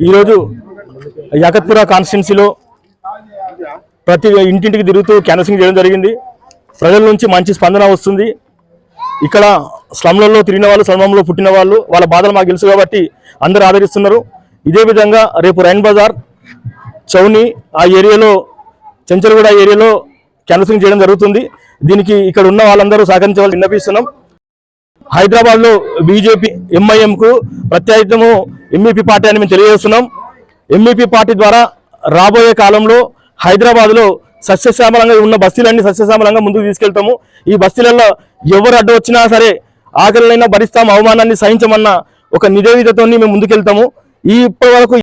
ఈరోజు యాకత్పుర కాన్స్టిట్యున్సీలో ప్రతి ఇంటింటికి తిరుగుతూ క్యాన్వసింగ్ చేయడం జరిగింది. ప్రజల నుంచి మంచి స్పందన వస్తుంది. ఇక్కడ స్లమ్లలో తిరిగిన వాళ్ళు, స్లమ్లో పుట్టిన వాళ్ళు, వాళ్ళ బాధలు మాకు తెలుసు కాబట్టి అందరూ ఆదరిస్తున్నారు. ఇదే విధంగా రేపు రైన్ బజార్, చౌని ఆ ఏరియాలో, చెంచల్గూడ ఏరియాలో క్యాన్వసింగ్ చేయడం జరుగుతుంది. దీనికి ఇక్కడ ఉన్న వాళ్ళందరూ సహకరించవాలని విన్నపిస్తున్నాం. హైదరాబాద్లో బీజేపీ ఎంఐఎంకు ప్రత్యర్థము ఎంఈపీ పార్టీ అని మేము తెలియజేస్తున్నాం. ఎంఈపీ పార్టీ ద్వారా రాబోయే కాలంలో హైదరాబాద్లో సస్యశ్యామలంగా ఉన్న బస్తీలన్నీ సస్యశ్యామలంగా ముందుకు తీసుకెళ్తాము. ఈ బస్తీలలో ఎవరు అడ్డు వచ్చినా సరే ఆకలినైనా భరిస్తాం, అవమానాన్ని సహించమన్న ఒక నివేదికతో మేము ముందుకెళ్తాము. ఇప్పటి వరకు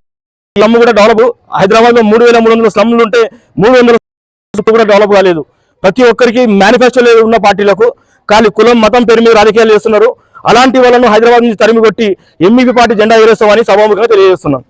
స్లమ్ కూడా డెవలప్, హైదరాబాద్లో 3300 స్లమ్లు ఉంటే 300 కూడా డెవలప్ కాలేదు. ప్రతి ఒక్కరికి మేనిఫెస్టోలో ఉన్న పార్టీలకు ఖాళీ కులం మతం పేరు మీద రాజకీయాలు చేస్తున్నారు. అలాంటి వాళ్ళను హైదరాబాద్ నుంచి తరిమి కొట్టి ఎంఈపీ పార్టీ జెండా ఎగరేస్తామని సభాముఖంగా తెలియజేస్తున్నాం.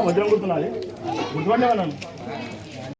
వజ్రం గుర్తున్నది గుర్తుపట్లేవా నన్ను.